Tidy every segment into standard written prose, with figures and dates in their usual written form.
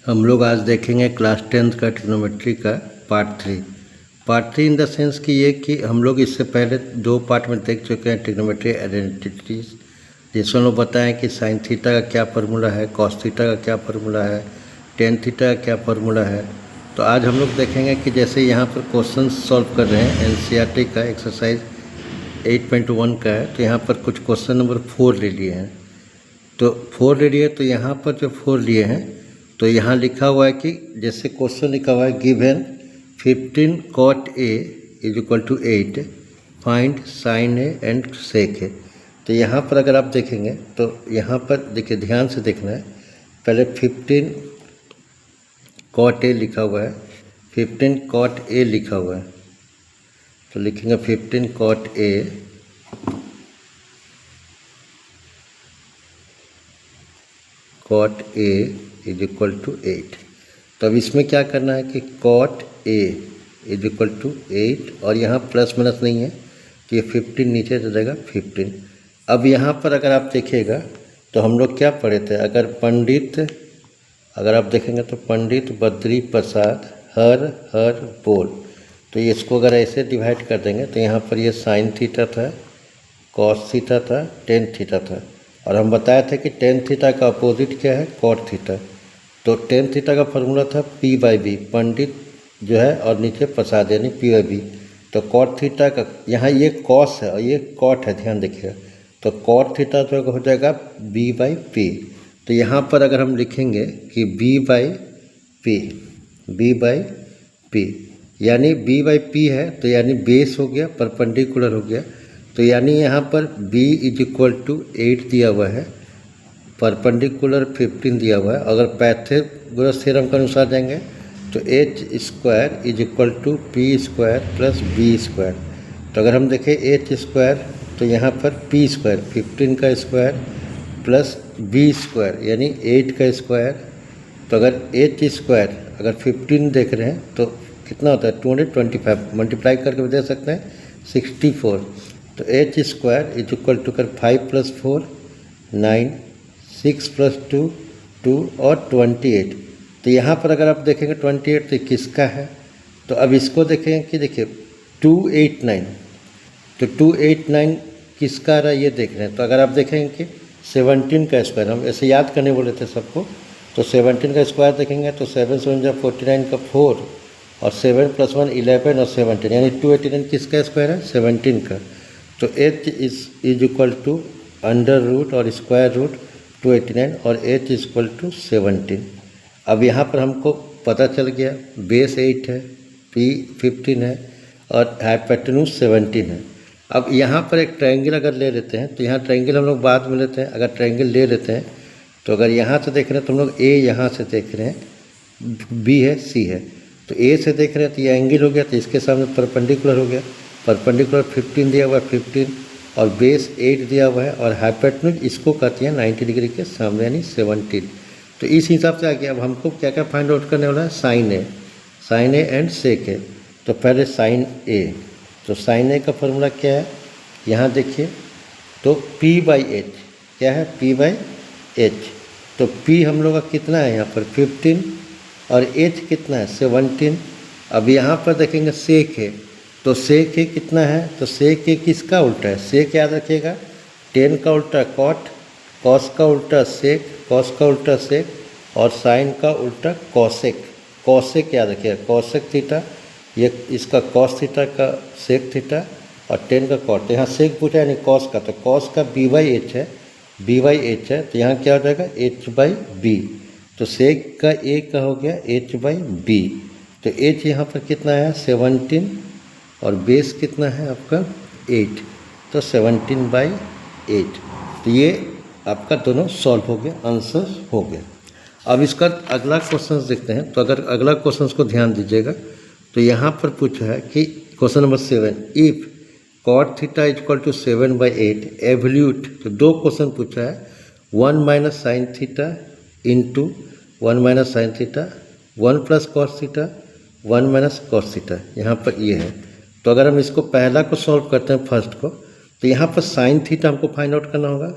हम लोग आज देखेंगे क्लास 10th का ट्रिग्नोमेट्री का part three in the sense कि ये कि हम लोग इससे पहले 2 पार्ट में देख चुके हैं ट्रिग्नोमेट्री आइडेंटिटीज, जिसमें लोग बताएं कि साइन थीटा का क्या फार्मूला है, कॉस थीटा का क्या फार्मूला है, टेन थीटा का क्या फार्मूला है। तो आज हम लोग देखेंगे कि जैसे यहाँ पर क्वेश्चन सॉल्व कर रहे हैं एनसीईआरटी का एक्सरसाइज 8.1 का है, तो यहाँ पर कुछ क्वेश्चन नंबर 4 ले लिए हैं। तो 4 ले लिए, तो यहाँ पर जो 4 लिए हैं तो यहाँ लिखा हुआ है कि जैसे क्वेश्चन लिखा हुआ है given 15 cot A is equal to 8, find sine A and sec A. तो यहाँ पर अगर आप देखेंगे तो यहाँ पर देखिए, ध्यान से देखना है। पहले 15 cot A लिखा हुआ है, 15 cot A लिखा हुआ है, तो लिखेंगे 15 cot A cot A is equal to 8। तो अब इसमें क्या करना है कि cot A is equal to 8, और यहाँ प्लस माइनस नहीं है तो ये 15 नीचे चल जाएगा 15। अब यहाँ पर अगर आप देखिएगा तो हम लोग क्या पढ़े थे, अगर आप देखेंगे तो पंडित बद्री प्रसाद हर बोल, तो इसको अगर ऐसे डिवाइड कर देंगे तो यहाँ पर ये साइन थीटा था, कॉस थीटा था, टेन थीटा था, और हम बताए थे कि टेन थीटा का अपोजिट क्या है, कॉट थीटा। तो टेन थीटा का फार्मूला था पी बाई बी, पंडित जो है और नीचे प्रसाद यानी पी बाई बी। तो कॉट थीटा का यहाँ ये कॉस है और ये कॉट है, ध्यान देखिएगा। तो कॉट थीटा जो हो जाएगा बी बाई पी। तो यहाँ पर अगर हम लिखेंगे कि बी बाई पी यानी बी बाई पी है, तो यानी बेस हो गया, परपेंडिकुलर हो गया। तो यानी यहाँ पर b इज इक्वल टू 8 दिया हुआ है, परपेंडिकुलर 15 दिया हुआ है। अगर पाइथागोरस थ्योरम के अनुसार जाएंगे तो h square is equal to P square plus B square. तो अगर हम देखें h स्क्वायर तो यहाँ पर p स्क्वायर 15 का स्क्वायर प्लस b स्क्वायर यानी 8 का स्क्वायर। तो अगर h स्क्वायर अगर 15 देख रहे हैं तो कितना होता है 225, मल्टीप्लाई करके भी दे सकते हैं 64। तो h square is equal to कर 5 प्लस 4 9, 6 प्लस 2 2 और 28। तो यहाँ पर अगर आप देखेंगे 28 तो किसका है, तो अब इसको देखेंगे कि देखिए 289, तो 289 किसका रहा ये देख रहे हैं। तो अगर आप देखेंगे कि 17 का स्क्वायर, हम ऐसे याद करने बोले थे सबको, तो 17 का स्क्वायर देखेंगे तो 7 7 जा 49 का 4 और 7 प्लस 1 11 और 17 यानी 289 किसका स्क्वायर है, 17 का। तो h is equal to under root और स्क्वायर रूट 289 और h इज इक्वल टू 17। अब यहाँ पर हमको पता चल गया बेस 8 है, p 15 है और हाइपोटेन्यूज 17 है। अब यहाँ पर एक ट्रायंगल अगर ले लेते हैं, तो यहाँ ट्रायंगल हम लोग बाद में लेते हैं। अगर ट्रायंगल ले लेते हैं तो अगर यहाँ से देख रहे हैं तो हम लोग a यहाँ से देख रहे हैं, b है, c है, तो a से देख रहे हैं तो ये एंगल हो गया, तो इसके सामने परपेंडिकुलर हो गया। परपेंडिकुलर 15 दिया हुआ है 15 और बेस 8 दिया हुआ है, और हाइपोटेन्यूज इसको कहते हैं 90 डिग्री के सामने यानी 17। तो इस हिसाब से आ गया। अब हमको क्या क्या फाइंड आउट करने वाला है, sign A and sec A. तो पहले साइन ए, तो साइन ए का फॉर्मूला क्या है यहाँ देखिए, तो p बाई एच क्या है, p बाई एच। तो p हम लोग का कितना है यहाँ पर 15 और h कितना है 17। अब यहाँ पर देखेंगे सेक है, तो सेक ए कितना है, तो सेक ए किसका उल्टा है, सेक याद रखिएगा 10 का उल्टा कॉट, कॉस का उल्टा सेक, कॉस का उल्टा सेक और साइन का उल्टा कॉसेक। कॉसेक याद रखिएगा, कॉसेक थीटा, ये इसका कॉस थीटा का सेक थीटा और 10 का कॉट। तो यहाँ सेक पूछा यानी कॉस का, तो कॉस का b बाई एच है, b बाई एच है, तो यहाँ क्या हो जाएगा h बाई बी। तो सेक का a का हो गया h बाई बी। तो h यहाँ पर कितना है 17 और बेस कितना है आपका 8, तो 17 बाई 8। तो ये आपका दोनों सॉल्व हो गया, आंसर हो गया। अब इसका अगला क्वेश्चन देखते हैं। तो अगर अगला क्वेश्चन को ध्यान दीजिएगा तो यहाँ पर पूछा है कि question number 7, if cot theta is equal to 7 by 8 evaluate. तो 2 क्वेश्चन पूछा है, 1 minus sine theta into 1 minus sine theta, 1 plus cos theta, 1 minus cos theta, यहाँ पर ये है। तो अगर हम इसको पहला को सॉल्व करते हैं फर्स्ट को, तो यहाँ पर साइन थीटा हमको फाइंड आउट करना होगा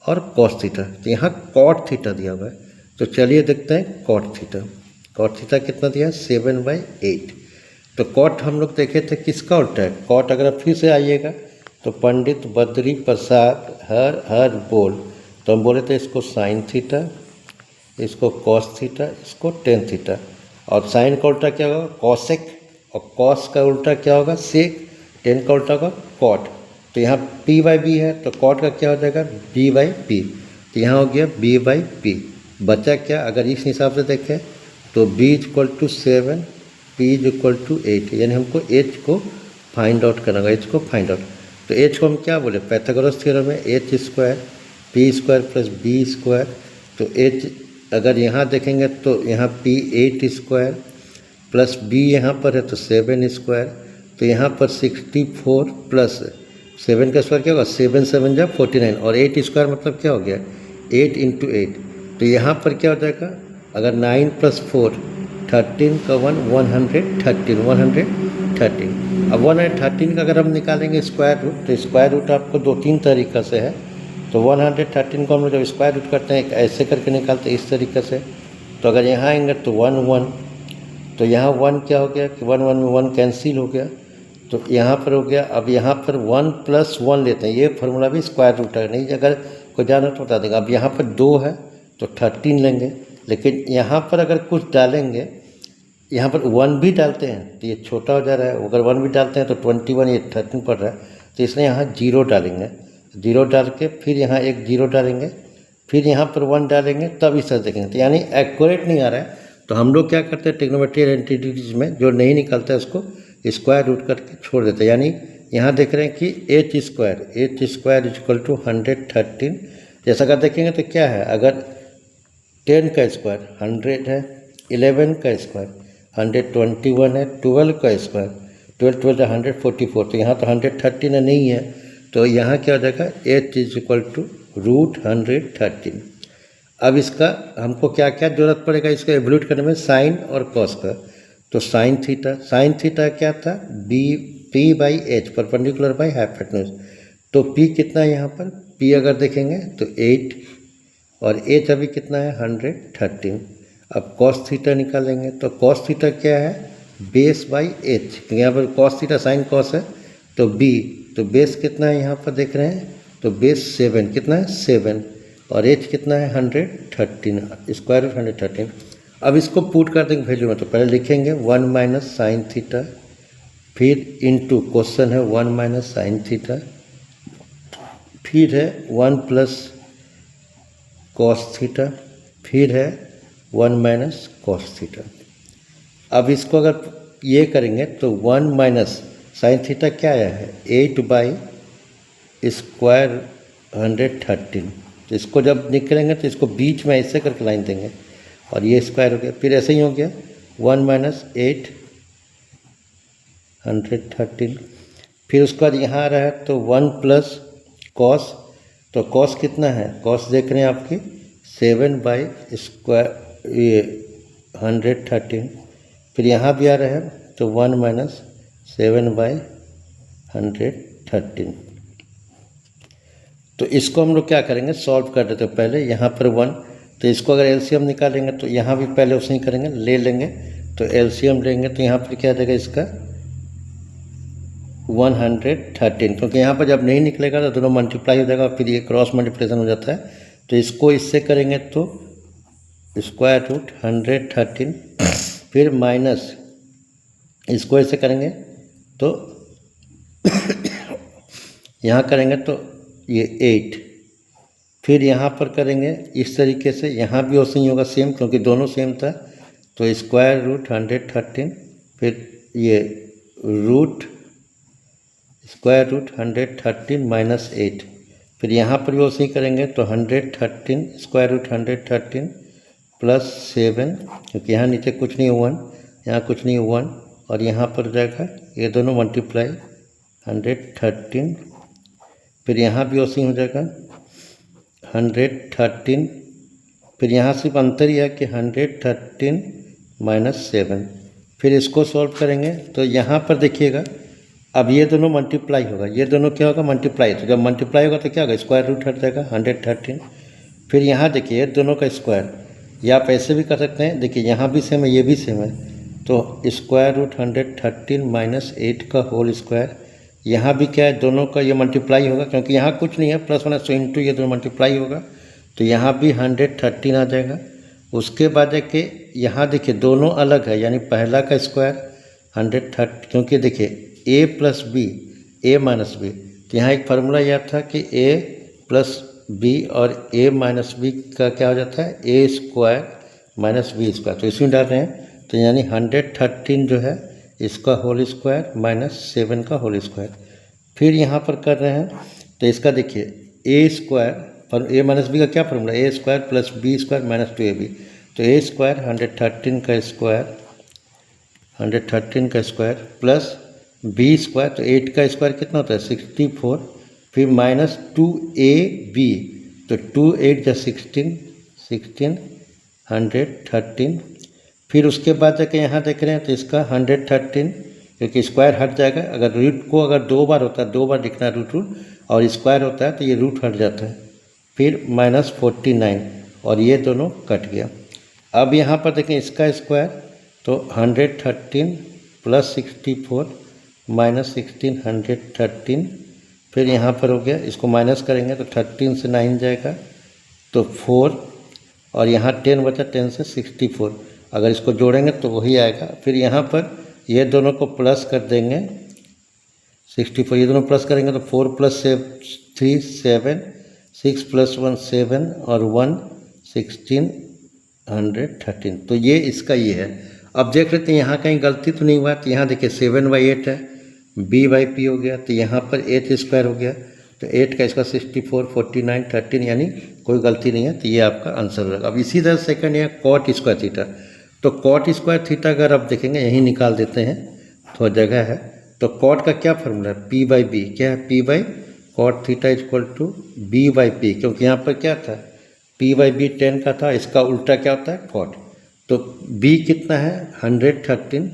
और कॉस थीटा। तो यहाँ कॉट थीटा दिया हुआ है, तो चलिए देखते हैं कॉट थीटा। कॉट थीटा कितना दिया, 7/8। तो कॉट हम लोग देखे थे किसका उल्टा है। कॉट अगर आप फिर से आइएगा तो पंडित बद्री प्रसाद हर बोल, तो हम बोले थे इसको साइन थीटा, इसको कॉस थीटा, इसको टेन थीटा। और साइन का उल्टा क्या होगा, कॉसेक, और कॉस का उल्टा क्या होगा, सेक, टेन का उल्टा होगा कॉट। तो यहाँ p/b है तो कॉट का क्या हो जाएगा, b/p। तो यहाँ हो गया b/p। बचा क्या, अगर इस हिसाब से देखें तो b = 7, p = 8, यानी हमको h को फाइंड आउट करना होगा, h को फाइंड आउट। तो h को हम क्या बोले, पाइथागोरस थ्योरम में h² p² + b²। तो h अगर यहाँ देखेंगे तो यहाँ p 8² प्लस b यहाँ पर है तो 7²। तो यहाँ पर 64 प्लस 7 का स्क्वायर क्या होगा, 7 7 जा 49, और 8² मतलब क्या हो गया, 8 × 8। तो यहाँ पर क्या हो जाएगा, अगर 9 + 4 13 का 1 113 113। अब 113 का अगर हम निकालेंगे स्क्वायर रूट, तो स्क्वायर रूट आपको 2-3 तरीक़ा से है। तो 113 को हम लोग जब स्क्वायर रूट करते हैं ऐसे करके निकालते हैं इस तरीक़े से। तो अगर यहाँ आएंगे तो 1 1, तो यहाँ 1 क्या हो गया कि 1 1 में 1 कैंसिल हो गया, तो यहाँ पर हो गया। अब यहाँ पर 1 + 1 लेते हैं, ये फार्मूला भी स्क्वायर रूट है, नहीं अगर कोई जाना तो बता देगा। अब यहाँ पर 2 है तो 13 लेंगे, लेकिन यहाँ पर अगर कुछ डालेंगे, यहाँ पर 1 भी डालते हैं तो ये छोटा हो जा रहा है, अगर 1 भी डालते हैं तो 21, ये 13 पड़ रहा है। तो इसलिए यहाँ 0 डालेंगे, 0 डाल के फिर यहाँ एक 0 डालेंगे, फिर यहाँ पर 1 डालेंगे, तब इस तरह देखेंगे। तो यानी एक्यूरेट नहीं आ रहा है, तो हम लोग क्या करते हैं ट्रिग्नोमेट्री आइडेंटिटीज में जो नहीं निकलता है उसको स्क्वायर रूट करके छोड़ देते हैं। यानी यहाँ देख रहे हैं कि h² = 113। जैसा अगर देखेंगे तो क्या है, अगर 10 का स्क्वायर 100 है, 11 का स्क्वायर 121 है, 12 का स्क्वायर 12 144। तो यहाँ तो 113 नहीं है, तो यहाँ क्या हो जाएगा, h = √113। अब इसका हमको क्या क्या जरूरत पड़ेगा इसको एवल्यूट करने में, साइन और कॉस का। तो साइन थीटा क्या था, p/h परपेंडिकुलर बाय हाइपोटेन्यूज। तो p कितना है यहाँ पर, p अगर देखेंगे तो 8 और h अभी कितना है 113। अब कॉस थीटा निकालेंगे तो कॉस थीटा क्या है, बेस/h। यहाँ पर कॉस थीटा साइन कॉस है तो b, तो बेस कितना है यहाँ पर देख रहे हैं, तो बेस 7 कितना है 7, और h कितना है 113, स्क्वायर रूट 113। अब इसको पुट कर देंगे वैल्यू में, तो पहले लिखेंगे 1 - साइन थीटा, फिर इनटू क्वेश्चन है 1 - साइन थीटा, फिर है 1 + कॉस थीटा, फिर है 1 - कॉस थीटा। अब इसको अगर ये करेंगे तो 1 - साइन थीटा क्या आया है, 8/√113। तो इसको जब निकलेंगे तो इसको बीच में ऐसे करके लाइन देंगे और ये स्क्वायर हो गया, फिर ऐसे ही हो गया 1 - 8 113। फिर उसके बाद यहाँ आ रहा है तो 1 + कॉस, तो कॉस कितना है, कॉस देख रहे हैं आपकी 7/113। फिर यहाँ भी आ रहा है तो 1 - 7/113। तो इसको हम लोग क्या करेंगे, सॉल्व कर देते हैं। पहले यहाँ पर 1, तो इसको अगर एलसीएम निकालेंगे तो यहाँ भी पहले उसे ही करेंगे, ले लेंगे तो एलसीएम लेंगे तो यहाँ पर क्या देगा इसका 113, क्योंकि यहाँ पर जब नहीं निकलेगा तो दोनों मल्टीप्लाई हो जाएगा और फिर ये क्रॉस मल्टीप्लिकेशन हो जाता है। तो इसको इससे करेंगे तो स्क्वायर रूट 113, फिर माइनस इसको ऐसे करेंगे तो यहाँ करेंगे तो ये 8, फिर यहाँ पर करेंगे इस तरीके से, यहाँ भी वैसे ही होगा सेम क्योंकि दोनों सेम था। तो स्क्वायर रूट 113, फिर ये स्क्वायर रूट 113 - 8, फिर यहाँ पर भी वैसे ही करेंगे तो 113 स्क्वायर रूट 113 प्लस 7, क्योंकि यहाँ नीचे कुछ नहीं 1, यहाँ कुछ नहीं 1, और यहाँ पर जाएगा ये दोनों मल्टीप्लाई 113, फिर यहाँ भी वैसे ही हो जाएगा 113, फिर यहाँ सिर्फ अंतर ही है कि 113 - 7। फिर इसको सॉल्व करेंगे तो यहाँ पर देखिएगा अब ये दोनों मल्टीप्लाई होगा, ये दोनों क्या होगा मल्टीप्लाई। तो जब मल्टीप्लाई होगा तो क्या होगा, स्क्वायर रूट हट जाएगा 113। फिर यहाँ देखिए दोनों का स्क्वायर, या आप ऐसे भी कर सकते हैं, देखिए यहाँ भी सेम है, ये भी सेम है, तो स्क्वायर रूट 113 माइनस 8 का होल स्क्वायर, यहाँ भी क्या है, दोनों का ये मल्टीप्लाई होगा, क्योंकि यहाँ कुछ नहीं है, प्लस माइनस तो इंटू ये दोनों मल्टीप्लाई होगा, तो यहाँ भी 113 आ जाएगा। उसके बाद जाके यहाँ देखिए दोनों अलग है, यानी पहला का स्क्वायर 130, क्योंकि देखिए a plus B A minus B, तो यहाँ एक फार्मूला यह था कि a प्लस बी और a माइनस बी का क्या हो जाता है, A square minus B square, तो इसमें डाल रहे हैं, तो यानी 113 जो है इसका होल स्क्वायर माइनस 7 का होल स्क्वायर। फिर यहाँ पर कर रहे हैं, तो इसका देखिए ए स्क्वायर पर ए माइनस बी का क्या formula, A square plus B square minus 2ab, तो ए स्क्वायर 113 का स्क्वायर 113 का स्क्वायर प्लस बी स्क्वायर, तो 8 का स्क्वायर कितना होता है 64, फिर माइनस 2ab, तो 2 8 जा 16 113, फिर उसके बाद जाके यहाँ देख रहे हैं, तो इसका 113 क्योंकि स्क्वायर हट जाएगा, अगर रूट को अगर 2 बार होता है, 2 बार लिखना है रूट और स्क्वायर होता है तो ये रूट हट जाता है, फिर माइनस 49 और ये दोनों कट गया। अब यहाँ पर देखें इसका स्क्वायर, तो 113 प्लस 64 माइनस 16 113, फिर यहाँ पर हो गया, इसको माइनस करेंगे तो 13 से 9 जाएगा तो 4 और यहाँ 10 बचा, 10 से 64, अगर इसको जोड़ेंगे तो वही आएगा। फिर यहाँ पर ये दोनों को प्लस कर देंगे 64, ये दोनों प्लस करेंगे तो 4 प्लस 3 7, 6 प्लस 1 7 और 1 16 113, तो ये इसका ये है। अब देख लेते हैं यहाँ कहीं गलती तो नहीं हुआ, तो यहाँ देखिए 7/8 है, b/p हो गया, तो यहाँ पर 8 स्क्वायर हो गया, तो 8 का इसका 64 49 13, यानी कोई गलती नहीं है, तो ये आपका आंसर होगा। अब इसी तरह सेकंड है कॉट स्क्वायर थीटा, तो कॉट स्क्वायर थीटा अगर आप देखेंगे यहीं निकाल देते हैं, थोड़ा जगह है, तो कॉट का क्या फॉर्मूला है, p/b, क्या है p/ cot theta equal to b/p, क्योंकि यहाँ पर क्या था p/b 10 का था, इसका उल्टा क्या होता है कॉट, तो b कितना है 113,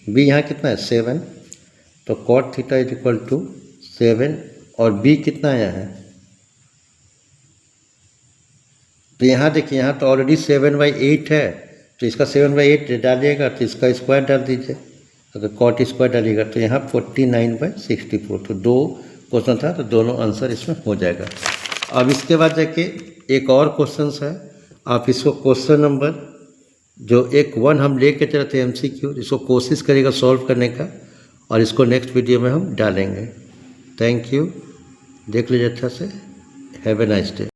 b यहाँ कितना है 7, तो cot theta is equal to 7 और b कितना आया है, तो यहाँ देखिए यहाँ तो ऑलरेडी 7/8 है, तो इसका 7/8 डालिएगा तो इसका स्क्वायर डाल दीजिए, अगर कॉट स्क्वायर डालिएगा तो यहाँ 49/64, तो 2 क्वेश्चन था, तो दोनों आंसर इसमें हो जाएगा। अब इसके बाद जाके एक और क्वेश्चन है, आप इसको क्वेश्चन नंबर जो 1 हम लेके चले थे MCQ, इसको कोशिश करिएगा सॉल्व करने का और इसको नेक्स्ट वीडियो में हम डालेंगे। थैंक यू, देख लीजिए अच्छा से, हैव ए नाइस डे।